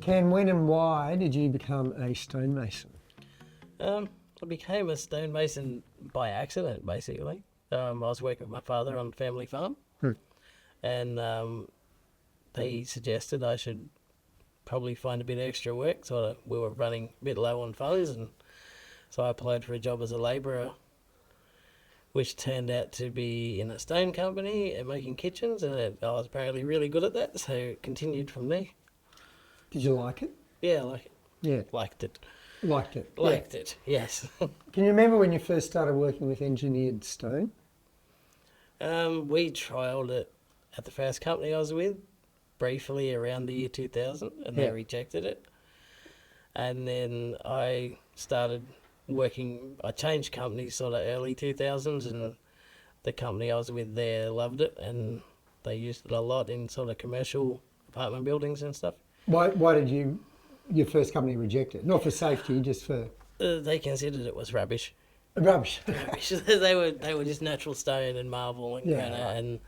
Ken, when and why did you become a stonemason? I became a stonemason by accident, basically. I was working with my father on the family farm, and he suggested I should probably find a bit of extra work. So we were running a bit low on funds, and so I applied for a job as a labourer, which turned out to be in a stone company and making kitchens, and I was apparently really good at that, so continued from there. Did you like it? Yeah, I like it. Yeah. Liked it. Liked it. Liked it, yes. Can you remember when you first started working with engineered stone? We trialled it at the first company I was with, briefly around the year 2000, and they rejected it. And then I started working, I changed companies sort of early 2000s, and the company I was with there loved it, and they used it a lot in sort of commercial apartment buildings and stuff. Why did your first company reject it? Not for safety, just for... They considered it was rubbish. Rubbish. Rubbish. they were just natural stone and marble and granite, and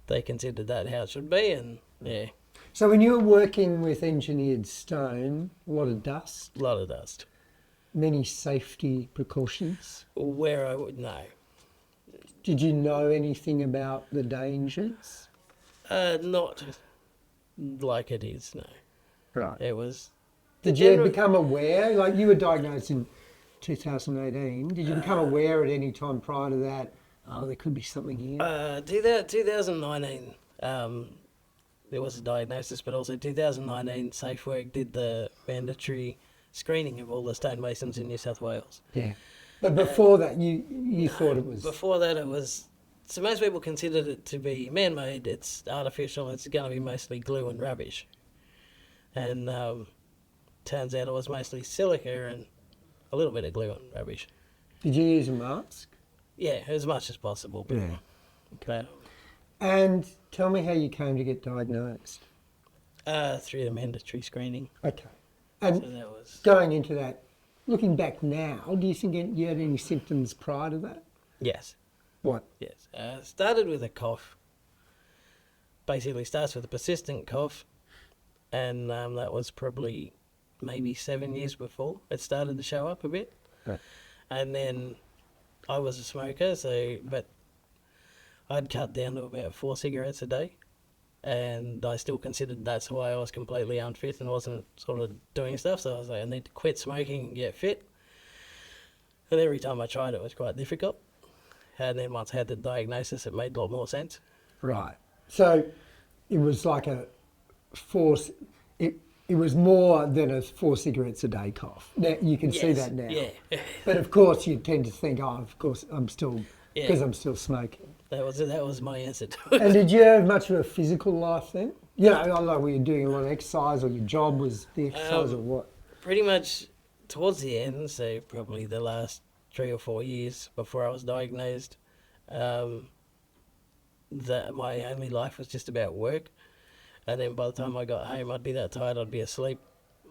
they considered that how it should be, and yeah. So when you were working with engineered stone, a lot of dust? A lot of dust. Many safety precautions? Where I would know. Did you know anything about the dangers? Not like it is, no. Right. It was... Did you become aware, like you were diagnosed in 2018, did you become aware at any time prior to that, there could be something here? 2019, there was a diagnosis, but also 2019, SafeWork did the mandatory screening of all the stonemasons in New South Wales. Yeah. But before that, you thought it was... Before that, it was... So most people considered it to be man-made, it's artificial, it's going to be mostly glue and rubbish. And turns out it was mostly silica and a little bit of glue and rubbish. Did you use a mask? Yeah, as much as possible. But, Yeah. Okay. And tell me how you came to get diagnosed. Through the mandatory screening. Okay. And So that was... going into that, looking back now, do you think you had any symptoms prior to that? Yes. What? Yes. Started with a cough. Basically starts with a persistent cough, and that was probably maybe 7 years before it started to show up a bit. Right. And then I was a smoker, but I'd cut down to about 4 cigarettes a day, and I still considered that's why I was completely unfit and wasn't sort of doing stuff. So I was like, I need to quit smoking and get fit. And every time I tried it was quite difficult. And then once I had the diagnosis, it made a lot more sense. Right. So it was like it was more than a 4 cigarettes a day cough. Now, you can see that now. Yeah. But of course you tend to think, of course I'm still, because I'm still smoking. That was my answer to it. And did you have much of a physical life then? You know, I don't know, were you doing a lot of exercise, or your job was the exercise, or what? Pretty much towards the end, so probably the last 3 or 4 years before I was diagnosed, that my only life was just about work. And then by the time I got home, I'd be that tired, I'd be asleep.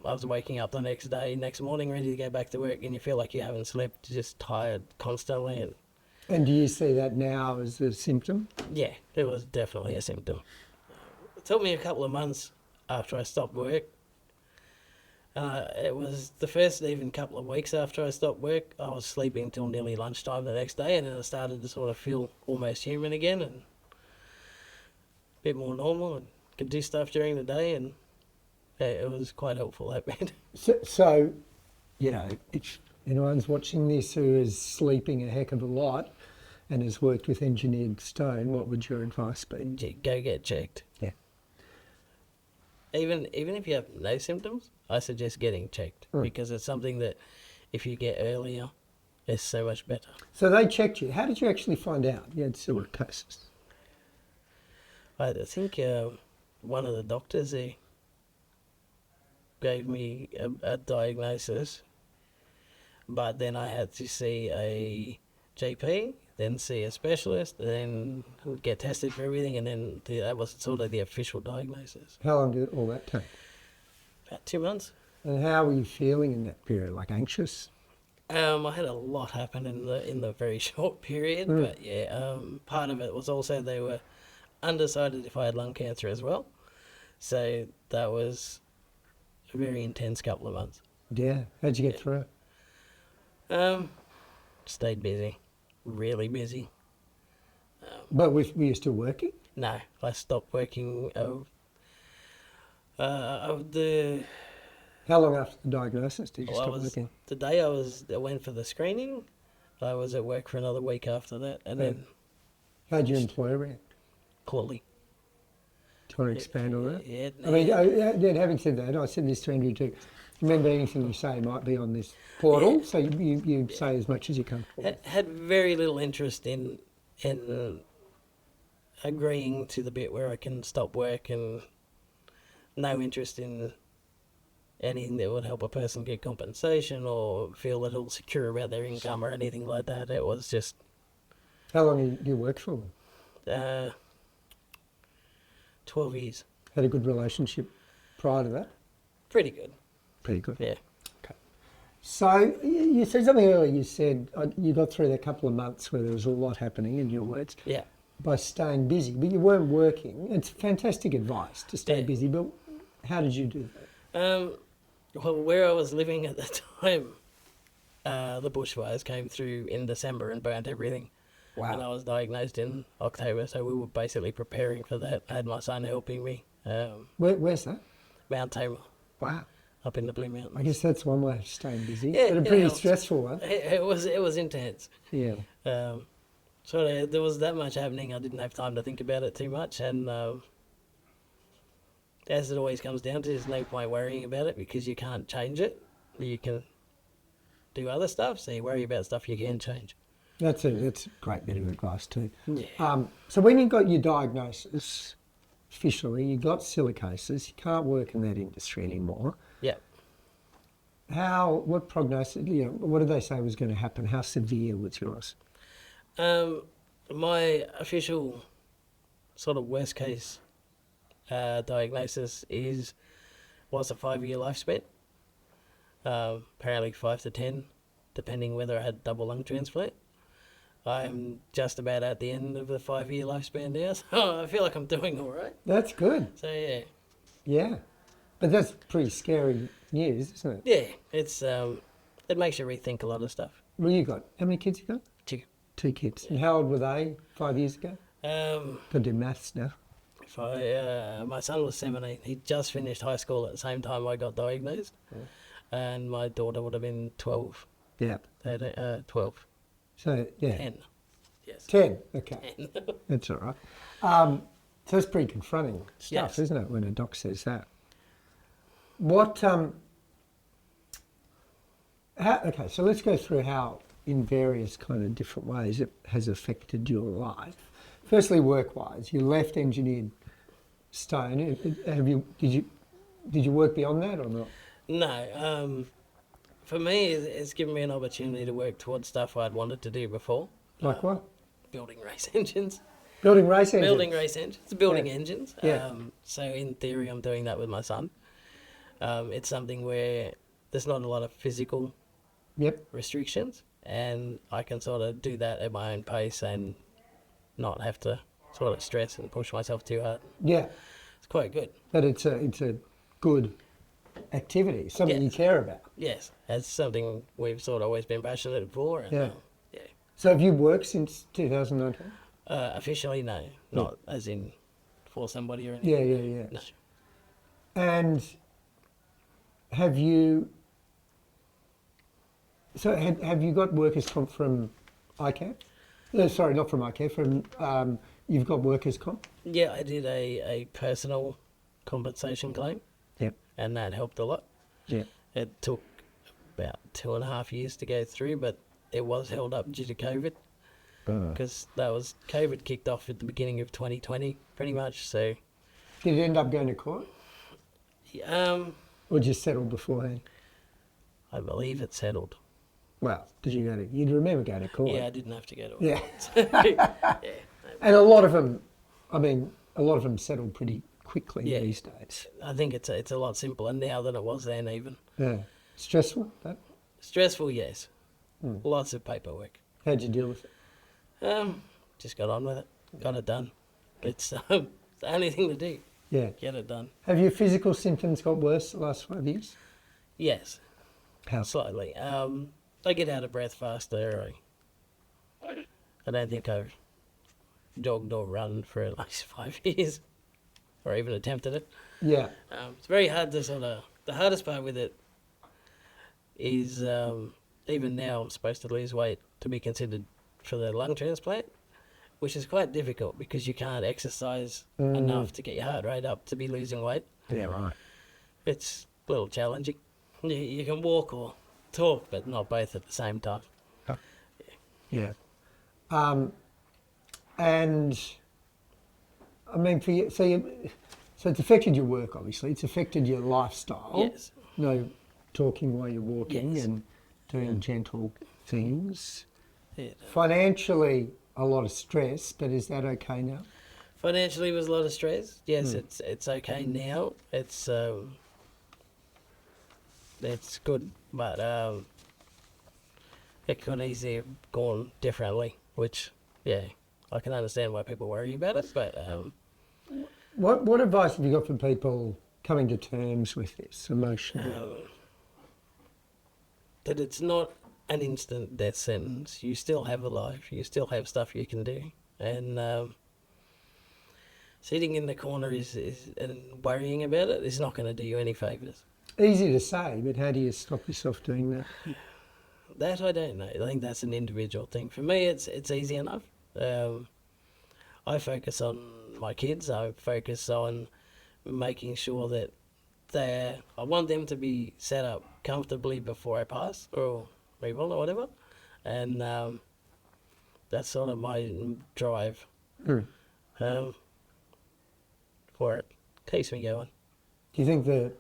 I was waking up the next morning, ready to go back to work, and you feel like you haven't slept, you're just tired constantly. And do you see that now as a symptom? Yeah, it was definitely a symptom. It took me a couple of months after I stopped work. It was the first even couple of weeks after I stopped work, I was sleeping until nearly lunchtime the next day, and then I started to sort of feel almost human again and a bit more normal, and could do stuff during the day, and it was quite helpful, that bit. So, you know, if anyone's watching this who is sleeping a heck of a lot and has worked with engineered stone, what would your advice be? Go get checked. Yeah. Even if you have no symptoms, I suggest getting checked, because it's something that if you get earlier, it's so much better. So they checked you. How did you actually find out you had silicosis? I think one of the doctors gave me a diagnosis, but then I had to see a GP, then see a specialist, then get tested for everything, and then that was sort of the official diagnosis. How long did all that take? About 2 months. And how were you feeling in that period? Like anxious? I had a lot happen in the very short period, but yeah, part of it was also they were undecided if I had lung cancer as well. So that was a very intense couple of months. Yeah. How'd you get through it? Stayed busy, really busy. But were you still working? No, I stopped working. The How long after the diagnosis did you well, stop working? the day I went for the screening. I was at work for another week after that, and then How'd your employer react? poorly. Do you want to expand on that? Yeah, I mean, having said that, I said this to Andrew too. Remember, anything you say might be on this portal, so you say as much as you can. had very little interest in agreeing to the bit where I can stop work, and no interest in anything that would help a person get compensation or feel a little secure about their income or anything like that. It was just How long did you work for? 12 years. Had a good relationship prior to that? Pretty good. Pretty good. Yeah. Okay. So you said something earlier. You said you got through that couple of months where there was a lot happening, in your words, Yeah. by staying busy, but you weren't working. It's fantastic advice to stay Yeah. busy, but how did you do that? Well, where I was living at the time, the bushfires came through in December and burnt everything. Wow. And I was diagnosed in October, so we were basically preparing for that. I had my son helping me. Where's that? Mount Tamar, Wow. up in the Blue Mountains. I guess that's one way of staying busy, Yeah, but a it pretty helps. stressful one. It was intense. Yeah. So there was that much happening. I didn't have time to think about it too much, and as it always comes down to, there's no point worrying about it because you can't change it. You can do other stuff, so you worry about stuff you can change. That's a great bit of advice too. Yeah. So when you got your diagnosis, officially, you got silicosis, you can't work in that industry anymore. Yeah. What prognosis, what did they say was going to happen? How severe was yours? My official sort of worst case diagnosis was a 5-year lifespan. Apparently 5 to 10, depending whether I had double lung transplant. I'm just about at the end of the 5-year lifespan now, so I feel like I'm doing all right. That's good. So yeah. Yeah. But that's pretty scary news, isn't it? Yeah, it's it makes you rethink a lot of stuff. Well, how many kids you got? 2. 2 kids. And how old were they 5 years ago? Got to do maths now. My son was 17. He just finished high school at the same time I got diagnosed. Yeah. And my daughter would have been 12. Yeah. 12. So, yeah. 10. Yes. 10, okay. 10. That's all right. So it's pretty confronting stuff, Yes. isn't it, when a doc says that? What, okay, so let's go through how, in various kind of different ways, it has affected your life. Firstly, work-wise, you left engineered stone. Did you work beyond that or not? No. For me, it's given me an opportunity to work towards stuff I'd wanted to do before. Like what? Building race engines. Building race engines? Building race engines. Building Yeah. engines. Yeah. So in theory, I'm doing that with my son. It's something where there's not a lot of physical Yep. restrictions, and I can sort of do that at my own pace and not have to sort of stress and push myself too hard. Yeah. It's quite good. But it's a good activity, something you care about. Yes, it's something we've sort of always been passionate for. And, Yeah. Yeah. So have you worked since 2019? Officially, no. Not as in for somebody or anything. Yeah. No. And have you got workers' comp from ICAP? No, sorry, not from ICAP, from, you've got workers' comp? Yeah, I did a personal compensation claim, Yep. and that helped a lot. Yeah. It took about 2.5 years to go through, but it was held up due to COVID, because COVID kicked off at the beginning of 2020, pretty much. So, Did it end up going to court? Or just settled beforehand? I believe it settled. Well, you'd remember going to court. Yeah, I didn't have to go to Yeah. yeah. And a lot of them settled pretty quickly these days. I think it's a lot simpler now than it was then even. Yeah. Stressful, that? Stressful, yes. Lots of paperwork. How'd you deal with it? Just got on with it. Got it done. It's the only thing to do. Yeah. get it done. Have your physical symptoms got worse the last 5 years? Yes, How? slightly. I get out of breath faster. I don't think I've jogged or run for at least 5 years, or even attempted it. Yeah. It's very hard to the hardest part with it is even now I'm supposed to lose weight to be considered for the lung transplant, which is quite difficult because you can't exercise enough to get your heart rate up to be losing weight. Yeah, right. It's a little challenging. You can walk or talk, but not both at the same time. Yeah. And I mean, so it's affected your work, obviously. It's affected your lifestyle. Yes. No talking while you're walking Yes. and doing gentle things. Yeah. Financially, a lot of stress, but is that okay now? Financially was a lot of stress. Yes, it's okay now. It's good, but it could easily have gone differently, which, yeah, I can understand why people worry about it, but What advice have you got for people coming to terms with this emotionally? that it's not an instant death sentence. You still have a life. You still have stuff you can do. And sitting in the corner and worrying about it is not going to do you any favours. Easy to say, but how do you stop yourself doing that? That I don't know. I think that's an individual thing. For me, it's easy enough. I focus on my kids. I focus on making sure that I want them to be set up comfortably before I pass or move on or whatever. And that's sort of my drive for it. Keeps me going. Do you think that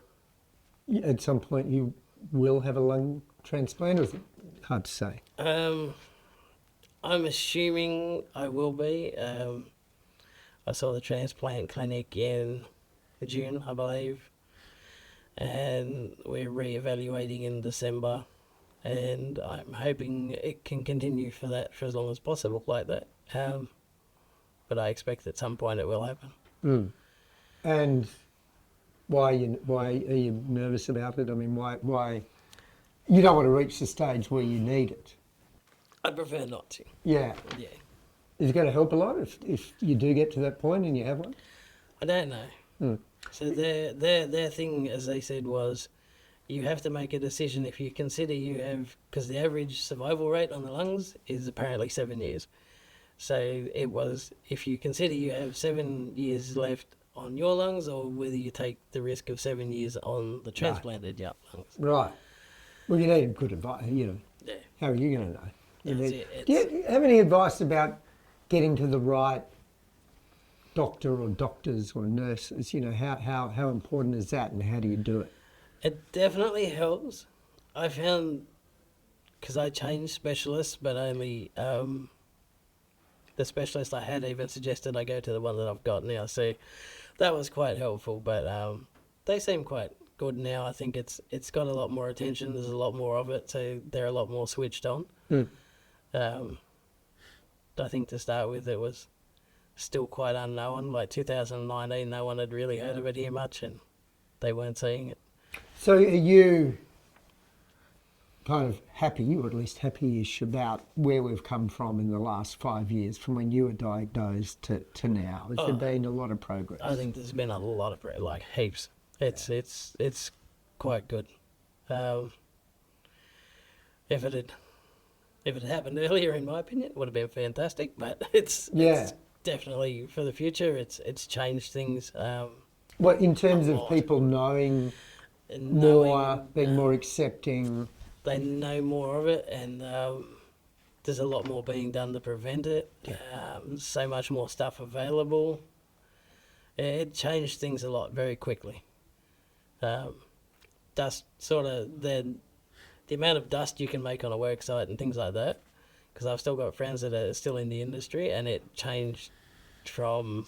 at some point you will have a lung transplant, or is it hard to say? I'm assuming I will be. I saw the transplant clinic in June, I believe, and we're re-evaluating in December, and I'm hoping it can continue for as long as possible like that. But I expect at some point it will happen. And why are you nervous about it? I mean, why you don't want to reach the stage where you need it? I'd prefer not to. Yeah. Yeah. Is it going to help a lot if you do get to that point and you have one? I don't know. So their thing, as they said, was you have to make a decision if you consider you have, because the average survival rate on the lungs is apparently 7 years. So it was, if you consider you have 7 years left on your lungs, or whether you take the risk of 7 years on the transplanted lungs. Right. Well, you need good advice, Yeah. How are you going to know? That's it. Do you have any advice about getting to the right doctor or doctors or nurses? How important is that, and how do you do it? It definitely helps. I found, because I changed specialists, but only the specialist I had even suggested I go to the one that I've got now. So that was quite helpful, but they seem quite good now. I think it's got a lot more attention. There's a lot more of it, so they're a lot more switched on. I think to start with, it was still quite unknown. Like 2019, no one had really heard of it here much, and they weren't seeing it. So are you kind of happy, or at least happy-ish, about where we've come from in the last 5 years, from when you were diagnosed to now? Has there been a lot of progress? I think there's been a lot of like heaps. It's quite good. If it had happened earlier, in my opinion, it would have been fantastic. But it's definitely for the future. It's changed things. What in terms of people knowing more, being more accepting? They know more of it, and there's a lot more being done to prevent it. So much more stuff available. It changed things a lot very quickly. Dust, sort of the amount of dust you can make on a work site and things like that, because I've still got friends that are still in the industry, and it changed from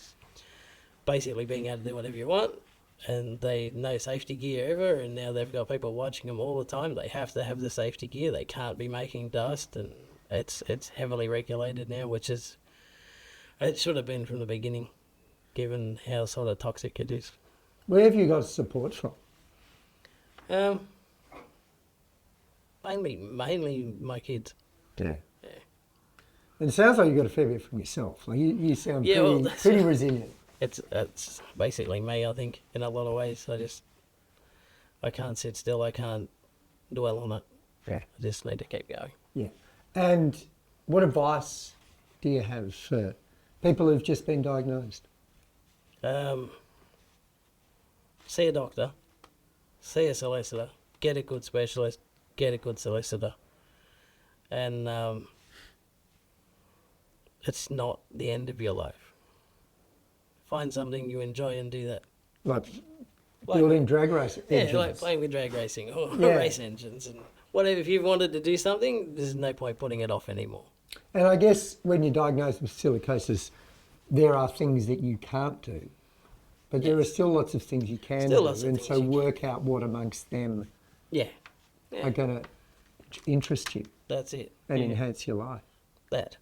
basically being able to do whatever you want, and they no safety gear ever, and now they've got people watching them all the time. They have to have the safety gear. They can't be making dust, and it's heavily regulated now, which is, it should have been from the beginning. given how sort of toxic it is. Where have you got support from? Mainly my kids. Yeah. Yeah. And it sounds like you got a fair bit from yourself. Like you sound Yeah, pretty, well, that's- pretty resilient. It's basically me, I think, in a lot of ways. I can't sit still. I can't dwell on it. Yeah. I just need to keep going. Yeah. And what advice do you have for people who've just been diagnosed? See a doctor, see a solicitor, get a good specialist, get a good solicitor. And it's not the end of your life. Find something you enjoy and do that. Like building drag race engines. Yeah, like playing with drag racing or Yeah. race engines and whatever. If you've wanted to do something, there's no point putting it off anymore. And I guess when you're diagnosed with silicosis, there are things that you can't do, but there are still lots of things you can Still do. lots of And things so you can. work out what amongst them Yeah, are going to interest you that's it. and Yeah. enhance your life. That.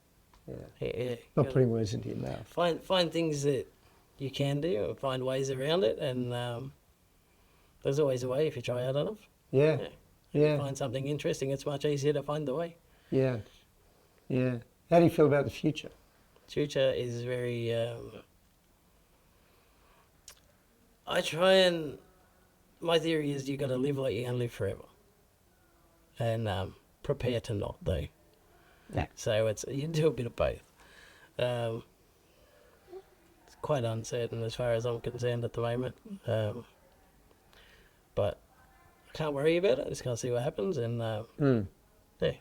Yeah. Yeah. Not putting words into your mouth. Find things that you can do and find ways around it, and there's always a way if you try hard enough. Yeah. Yeah. Yeah. Find something interesting, it's much easier to find the way. Yeah. Yeah. How do you feel about the future? Future is very. I try and. My theory is you got to live like you're going to live forever. And prepare to not, though. Yeah. So you do a bit of both. It's quite uncertain as far as I'm concerned at the moment. But I can't worry about it. I just got to see what happens and yeah,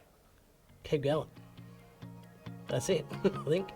keep going. That's it, I think.